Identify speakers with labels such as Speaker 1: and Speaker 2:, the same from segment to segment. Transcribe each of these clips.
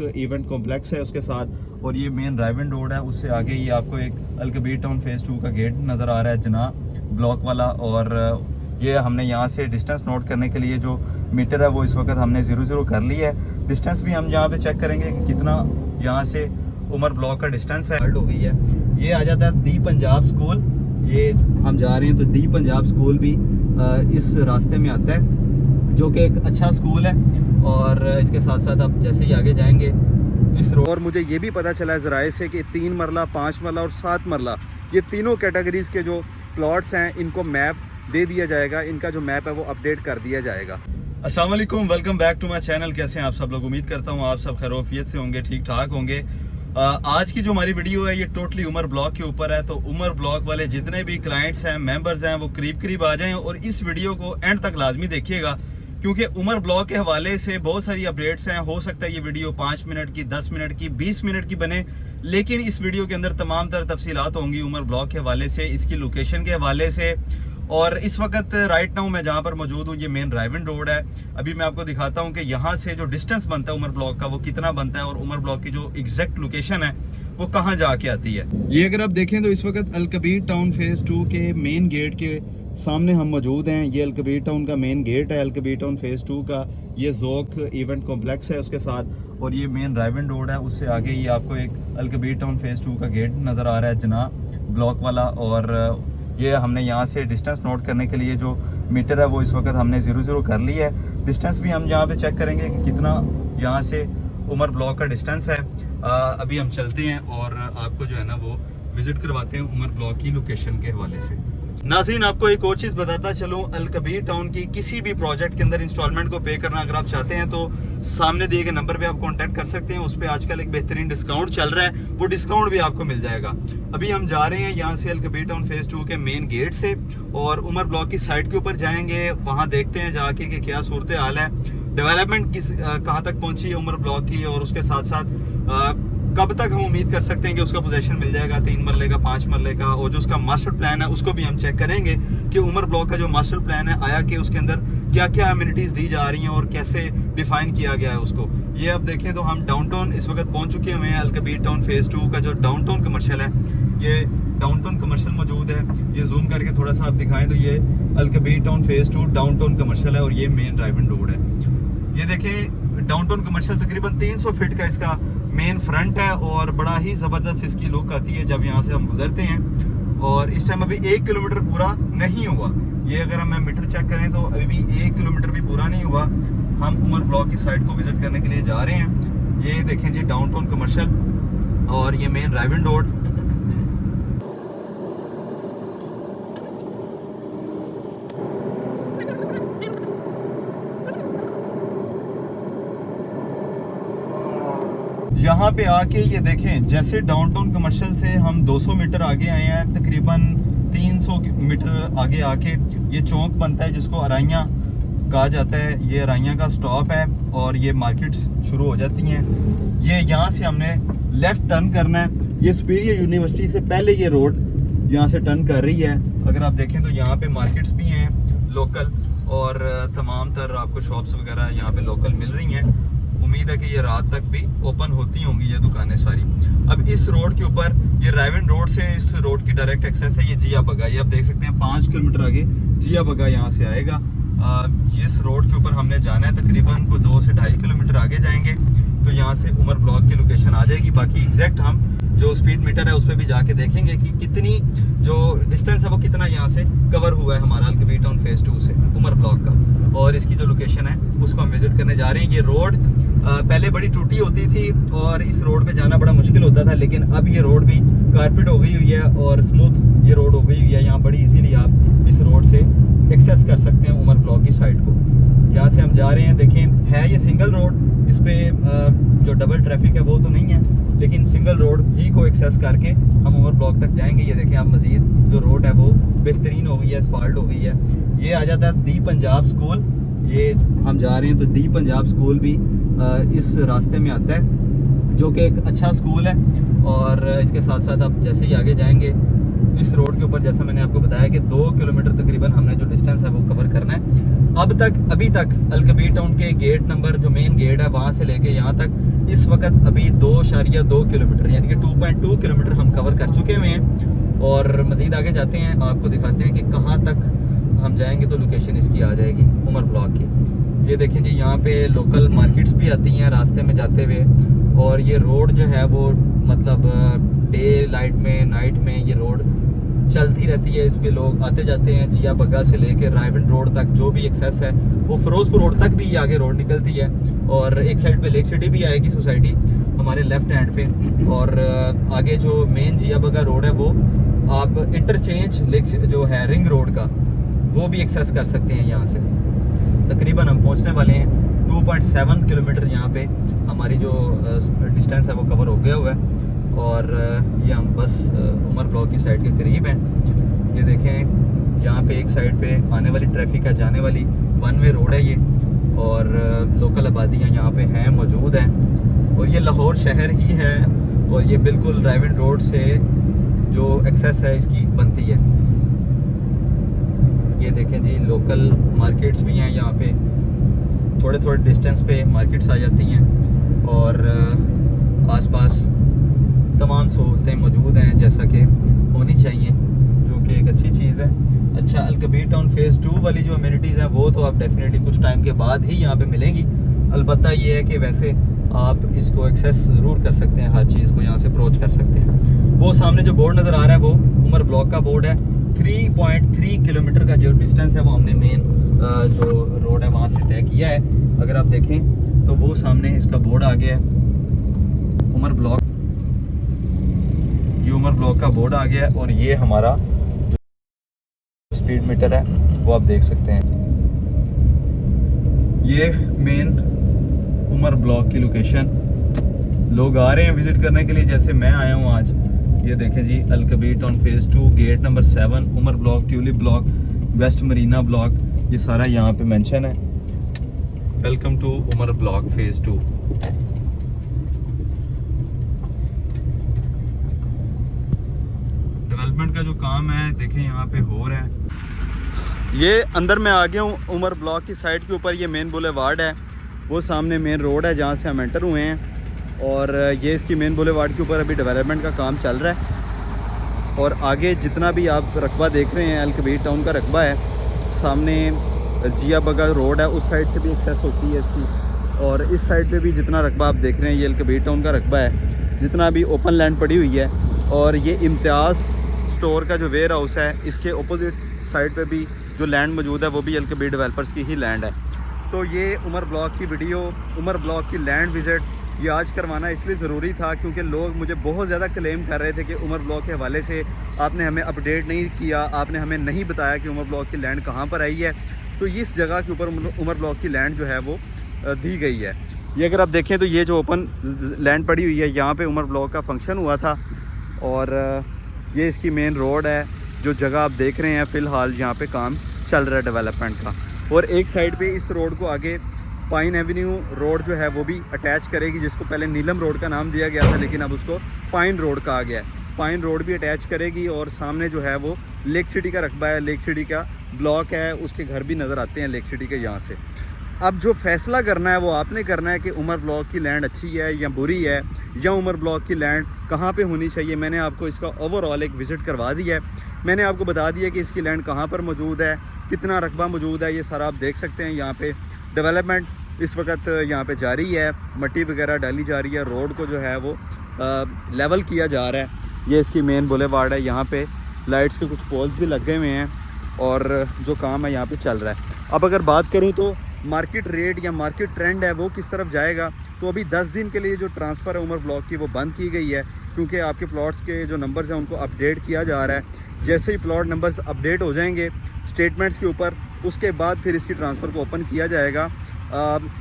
Speaker 1: Event complex है उसके साथ, और ये मेन ड्राइविंग रोड है। उससे आगे ही आपको एक अल कबीर टाउन फेज़ 2 का गेट नज़र आ रहा है, जना ब्लॉक वाला। और ये हमने यहाँ से डिस्टेंस नोट करने के लिए जो मीटर है वो इस वक्त हमने 0 कर ली है। डिस्टेंस भी हम यहाँ पे चेक करेंगे कि कितना यहाँ से उमर ब्लॉक का डिस्टेंस है। हो गई है, ये आ जाता है दी पंजाब स्कूल। ये हम जा रहे हैं तो दी पंजाब स्कूल भी इस रास्ते में आता है, जो कि एक अच्छा स्कूल है। और इसके साथ साथ आप जैसे ही आगे जाएंगे इस रोड, और मुझे ये भी पता चला है ज़राए से कि 3 मरला, 5 मरला और 7 मरला, ये तीनों कैटेगरीज़ के जो प्लॉट्स हैं इनको मैप दे दिया जाएगा। इनका जो मैप है वो अपडेट कर दिया जाएगा। अस्सलाम वालेकुम, welcome back to my channel. कैसे हैं आप सब लोग? उम्मीद करता हूँ आप सब खैरियत से होंगे, ठीक ठाक होंगे। आज की जो हमारी वीडियो है ये टोटली उमर ब्लॉक के ऊपर है। तो उमर ब्लॉक वाले जितने भी क्लाइंट्स हैं, मेंबर्स हैं, वो करीब आ जाएं और इस वीडियो को एंड तक लाजमी देखिएगा, क्योंकि उमर ब्लॉक के हवाले से बहुत सारी अपडेट्स हैं। हो सकता है ये वीडियो 5 मिनट की, 10 मिनट की, 20 मिनट की बने, लेकिन इस वीडियो के अंदर तमाम तर तफसीलात होंगी उमर ब्लॉक के हवाले से, इसकी लोकेशन के हवाले से। और इस वक्त राइट नाउ मैं जहाँ पर मौजूद हूँ ये मेन ड्राइविंग रोड है। अभी मैं आपको दिखाता हूँ कि यहाँ से जो डिस्टेंस बनता है उमर ब्लॉक का वो कितना बनता है, और उमर ब्लॉक की जो एग्जैक्ट लोकेशन है वो कहाँ जाके आती है। ये अगर आप देखें तो इस वक्त अल कबीर टाउन फेज़ 2 के मेन गेट के सामने हम मौजूद हैं। ये अल कबीर टाउन का मेन गेट है, अल कबीर टाउन फेज़ 2 का। ये जोक इवेंट कॉम्प्लेक्स है उसके साथ, और ये मेन ड्राइविंग रोड है। उससे आगे ही आपको एक अल कबीर टाउन फेज़ 2 का गेट नज़र आ रहा है, जना ब्लॉक वाला। और ये हमने यहाँ से डिस्टेंस नोट करने के लिए जो मीटर है वो इस वक्त हमने 0 कर ली है। डिस्टेंस भी हम यहाँ पे चेक करेंगे कि कितना यहाँ से उमर ब्लॉक का डिस्टेंस है। अभी हम चलते हैं और आपको जो है ना वो विजिट करवाते हैं उमर ब्लॉक की लोकेशन के हवाले से। नाज़रीन, आपको एक और चीज़ बताता चलूँ, अल कबीर टाउन की किसी भी प्रोजेक्ट के अंदर इंस्टॉलमेंट को पे करना अगर आप चाहते हैं तो सामने दिए गए नंबर पे आप कांटेक्ट कर सकते हैं। उस पर आजकल एक बेहतरीन डिस्काउंट चल रहा है, वो डिस्काउंट भी आपको मिल जाएगा। अभी हम जा रहे हैं यहाँ से अल कबीर टाउन फेज़ 2 के मेन गेट से, और उमर ब्लॉक की साइड के ऊपर जाएंगे। वहाँ देखते हैं जाके कि क्या सूरत हाल है, डेवलपमेंट कहाँ तक पहुँची है उमर ब्लॉक की, और उसके साथ साथ कब तक हम उम्मीद कर सकते हैं कि उसका पोजीशन मिल जाएगा 3 मरले का, 5 मरले का। और जो उसका मास्टर प्लान है उसको भी हम चेक करेंगे कि उमर ब्लॉक का जो मास्टर प्लान है आया कि उसके अंदर क्या क्या अम्यूनिटीज़ दी जा रही हैं और कैसे डिफाइन किया गया है उसको। ये अब देखें तो हम डाउनटाउन इस वक्त पहुंच चुके हैं। अल कबीर टाउन फेज़ 2 का जो डाउनटाउन कमर्शियल है, ये डाउनटाउन कमर्शियल मौजूद है। ये जूम करके थोड़ा सा आप दिखाएं तो ये Al Kabir town phase 2 downtown commercial है, और ये मेन ड्राइविंग रोड है। ये देखें डाउनटाउन कमर्शियल तकरीबन 300 फीट का इसका मेन फ्रंट है, और बड़ा ही ज़बरदस्त इसकी लुक आती है जब यहाँ से हम गुजरते हैं। और इस टाइम अभी 1 किलोमीटर पूरा नहीं हुआ। ये अगर हम मीटर चेक करें तो अभी भी 1 किलोमीटर भी पूरा नहीं हुआ। हम उमर ब्लॉक की साइड को विजिट करने के लिए जा रहे हैं। ये देखें जी डाउनटाउन कमर्शियल और ये मेन ड्राइविंग रोड। यहाँ पे आके ये देखें, जैसे डाउनटाउन कमर्शियल से हम 200 मीटर आगे आए हैं, तकरीबन 300 मीटर आगे आके ये चौक बनता है जिसको अराइयाँ कहा जाता है। ये अराइयाँ का स्टॉप है और ये मार्केट शुरू हो जाती हैं। ये यहाँ से हमने लेफ़्ट टर्न करना है। ये सुपीरियर यूनिवर्सिटी से पहले ये रोड यहाँ से टर्न कर रही है। अगर आप देखें तो यहाँ पे मार्केट्स भी हैं लोकल, और तमाम तर आपको शॉप्स वगैरह यहाँ पे लोकल मिल रही हैं। उम्मीद है कि ये रात तक भी ओपन होती होंगी ये दुकानें सारी। अब इस रोड के ऊपर, ये ड्राइविंग रोड से इस रोड की डायरेक्ट एक्सेस है। ये जिया बगा, ये आप देख सकते हैं 5 किलोमीटर आगे जिया बगा यहाँ से आएगा। इस रोड के ऊपर हमने जाना है, तकरीबन को 2 से 2.5 किलोमीटर आगे जाएंगे तो यहाँ से उमर ब्लॉक की लोकेशन आ जाएगी। बाकी एग्जैक्ट हम जो स्पीड मीटर है उस पर भी जाके देखेंगे कि कितनी जो डिस्टेंस है वो कितना यहाँ से कवर हुआ है हमारा अल कबीर टाउन फेज़ 2 से उमर ब्लॉक का, और इसकी जो लोकेशन है उसको हम विजिट करने जा रहे हैं। ये रोड पहले बड़ी टूटी होती थी और इस रोड पे जाना बड़ा मुश्किल होता था, लेकिन अब ये रोड भी कारपेट हो गई हुई है और स्मूथ ये रोड हो गई हुई है। यहाँ बड़ी इजीली आप इस रोड से एक्सेस कर सकते हैं उमर ब्लॉक की साइड को। यहाँ से हम जा रहे हैं, देखें है ये सिंगल रोड, इस पर जो डबल ट्रैफिक है वो तो नहीं है, लेकिन सिंगल रोड ही को एक्सेस करके हम उमर ब्लॉक तक जाएंगे। ये देखें आप, मज़ीद जो रोड है वो बेहतरीन हो गई है, असफाल्ट हो गई है। ये आ जाता है दी पंजाब स्कूल। ये हम जा रहे हैं तो दी पंजाब स्कूल भी इस रास्ते में आता है, जो कि एक अच्छा स्कूल है। और इसके साथ साथ आप जैसे ही आगे जाएंगे इस रोड के ऊपर जैसा मैंने आपको बताया कि 2 किलोमीटर तकरीबन हमने जो डिस्टेंस है वो कवर करना है। अभी तक अल-कबीर टाउन के गेट नंबर जो मेन गेट है वहाँ से लेके यहाँ तक इस वक्त अभी 2.2 किलोमीटर यानी कि 2.2 किलोमीटर हम कवर कर चुके हुए हैं। और मज़ीद आगे जाते हैं, आपको दिखाते हैं कि कहाँ तक हम जाएंगे तो लोकेशन इसकी आ जाएगी उमर ब्लॉक की। ये देखें जी, यहाँ पे लोकल मार्केट्स भी आती हैं रास्ते में जाते हुए। और ये रोड जो है वो मतलब डे लाइट में, नाइट में ये रोड चलती रहती है। इस पे लोग आते जाते हैं। जिया बग्गा से लेके रायविंड रोड तक जो भी एक्सेस है वो फिरोजपुर रोड तक भी ये आगे रोड निकलती है। और एक साइड पे लेक सिटी भी आएगी सोसाइटी हमारे लेफ्ट हैंड पे। और आगे जो मेन जिया बग्गा रोड है वो आप इंटरचेंज लेक जो है रिंग रोड का वो भी एक्सेस कर सकते हैं यहाँ से। तकरीबन हम पहुँचने वाले हैं 2.7 किलोमीटर यहाँ पे हमारी जो डिस्टेंस है वो कवर हो गया हुआ है। और ये हम बस उमर ब्लॉक की साइड के करीब हैं। ये देखें, यहाँ पे एक साइड पे आने वाली ट्रैफिक है, जाने वाली 1 वे रोड है ये। और लोकल आबादियाँ यहाँ पे हैं, मौजूद हैं। और ये लाहौर शहर ही है और ये बिल्कुल रायविंड रोड से जो एक्सेस है इसकी बनती है। ये देखें जी, लोकल मार्केट्स भी हैं यहाँ पे, थोड़े थोड़े डिस्टेंस पे मार्केट्स आ जाती हैं। और आसपास तमाम सहूलतें मौजूद हैं जैसा कि होनी चाहिए, जो कि एक अच्छी चीज़ है। अच्छा, अल-कबीर टाउन फेज़ 2 वाली जो अम्यूनिटीज़ हैं वो तो आप डेफिनेटली कुछ टाइम के बाद ही यहाँ पे मिलेंगी। अलबत्ता ये है कि वैसे आप इसको एक्सेस ज़रूर कर सकते हैं, हर चीज़ को यहाँ से अप्रोच कर सकते हैं। वो सामने जो बोर्ड नज़र आ रहा है वो उमर ब्लॉक का बोर्ड है। 3.3 किलोमीटर का जो डिस्टेंस है वो हमने मेन जो रोड है वहाँ से तय किया है। अगर आप देखें तो वो सामने इसका बोर्ड आ गया है, उमर ब्लॉक। ये उमर ब्लॉक का बोर्ड आ गया है। और ये हमारा जो स्पीड मीटर है वो आप देख सकते हैं। ये मेन उमर ब्लॉक की लोकेशन, लोग आ रहे हैं विजिट करने के लिए, जैसे मैं आया हूँ आज। ये देखें जी, Al-Kabir town phase 2 gate number 7 Umar block, tulip block, west marina block, ये सारा यहाँ पे मेंशन है। Welcome to Umar block phase 2। Development का जो काम है देखें यहाँ पे हो रहा है। ये अंदर मैं आ गया हूँ उमर ब्लॉक की साइड के ऊपर। ये मेन बुलेवार्ड है, वो सामने मेन रोड है जहाँ से हम एंटर हुए हैं। और ये इसकी मेन बुलेवार्ड के ऊपर अभी डेवलपमेंट का काम चल रहा है। और आगे जितना भी आप रकबा देख रहे हैं अल-कबीर टाउन का रकबा है, सामने जिया बग्गा रोड है, उस साइड से भी एक्सेस होती है इसकी। और इस साइड पे भी जितना रकबा आप देख रहे हैं ये अल-कबीर टाउन का रकबा है, जितना भी ओपन लैंड पड़ी हुई है। और ये इम्तियाज़ स्टोर का जो वेयर हाउस है, इसके अपोजिट साइड पे भी जो लैंड मौजूद है वो भी अल-कबीर डेवलपर्स की ही लैंड है। तो ये उमर ब्लॉक की वीडियो, उमर ब्लॉक की लैंड विज़िट ये आज करवाना इसलिए ज़रूरी था क्योंकि लोग मुझे बहुत ज़्यादा क्लेम कर रहे थे कि उमर ब्लॉक के हवाले से आपने हमें अपडेट नहीं किया, आपने हमें नहीं बताया कि उमर ब्लॉक की लैंड कहाँ पर आई है। तो इस जगह के ऊपर उमर ब्लॉक की लैंड जो है वो दी गई है। ये अगर आप देखें तो ये जो ओपन लैंड पड़ी हुई है, यहाँ पे उमर ब्लॉक का फंक्शन हुआ था। और ये इसकी मेन रोड है, जो जगह आप देख रहे हैं फ़िलहाल यहाँ पे काम चल रहा है डेवलपमेंट का। और एक साइड पे इस रोड को आगे पाइन एवेन्यू रोड जो है वो भी अटैच करेगी, जिसको पहले नीलम रोड का नाम दिया गया था लेकिन अब उसको पाइन रोड कहा गया है। पाइन रोड भी अटैच करेगी। और सामने जो है वो लेक सिटी का रकबा है, लेक सिटी का ब्लॉक है, उसके घर भी नज़र आते हैं लेक सिटी के यहाँ से। अब जो फैसला करना है वो आपने करना है कि उमर ब्लॉक की लैंड अच्छी है या बुरी है, या उमर ब्लॉक की लैंड कहाँ पे होनी चाहिए। मैंने आपको इसका ओवरऑल एक विज़िट करवा दिया है। मैंने आपको बता दिया कि इसकी लैंड कहाँ पर मौजूद है, कितना रकबा मौजूद है, ये सारा आप देख सकते हैं। यहाँ पे डेवलपमेंट इस वक्त यहाँ पे जारी है, मट्टी वगैरह डाली जा रही है, रोड को जो है वो लेवल किया जा रहा है। ये इसकी मेन बुलेवार्ड है, यहाँ पे लाइट्स के कुछ पोल्स भी लगे हुए हैं और जो काम है यहाँ पे चल रहा है। अब अगर बात करूँ तो मार्केट रेट या मार्केट ट्रेंड है वो किस तरफ जाएगा, तो अभी 10 दिन के लिए जो ट्रांसफ़र है उमर ब्लॉक की वो बंद की गई है क्योंकि आपके प्लॉट्स के जो नंबर्स हैं उनको अपडेट किया जा रहा है। जैसे ही प्लॉट नंबर्स अपडेट हो जाएंगे स्टेटमेंट्स के ऊपर, उसके बाद फिर इसकी ट्रांसफ़र को ओपन किया जाएगा।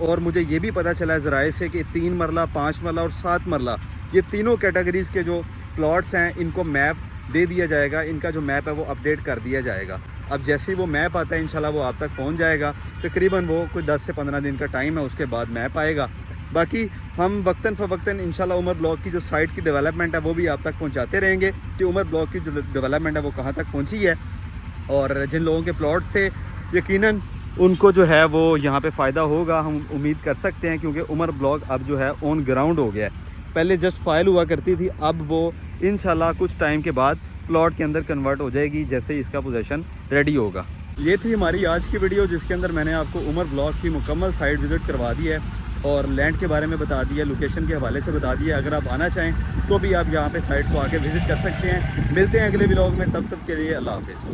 Speaker 1: और मुझे ये भी पता चला है ज़राए से कि 3 मरला, 5 मरला और 7 मरला ये तीनों कैटेगरीज़ के जो प्लॉट्स हैं इनको मैप दे दिया जाएगा। इनका जो मैप है वो अपडेट कर दिया जाएगा। अब जैसे ही वो मैप आता है इंशाल्लाह वो आप तक पहुंच जाएगा। तकरीबन वो कोई 10 से 15 दिन का टाइम है, उसके बाद मैप आएगा।
Speaker 2: बाकी हम वक्तन फ़वक्तन इंशाल्लाह उमर ब्लॉक की जो साइट की डेवलपमेंट है वो भी आप तक पहुँचाते रहेंगे कि उमर ब्लॉक की जो डेवलपमेंट है वो कहाँ तक पहुँची है। और जिन लोगों के प्लॉट्स थे यकीनन उनको जो है वो यहाँ पे फ़ायदा होगा, हम उम्मीद कर सकते हैं, क्योंकि उमर ब्लॉक अब जो है ऑन ग्राउंड हो गया है। पहले जस्ट फाइल हुआ करती थी, अब वो इंशाल्लाह कुछ टाइम के बाद प्लॉट के अंदर कन्वर्ट हो जाएगी जैसे ही इसका पोजेसन रेडी होगा। ये थी हमारी आज की वीडियो जिसके अंदर मैंने आपको उमर ब्लॉक की मुकम्मल साइट विज़िट करवा दी है और लैंड के बारे में बता दिया, लोकेशन के हवाले से बता दिया। अगर आप आना चाहें तो भी आप यहाँ पे साइट को आके विज़िट कर सकते हैं। मिलते हैं अगले व्लॉग में, तब तक के लिए अल्लाह हाफ़िज़।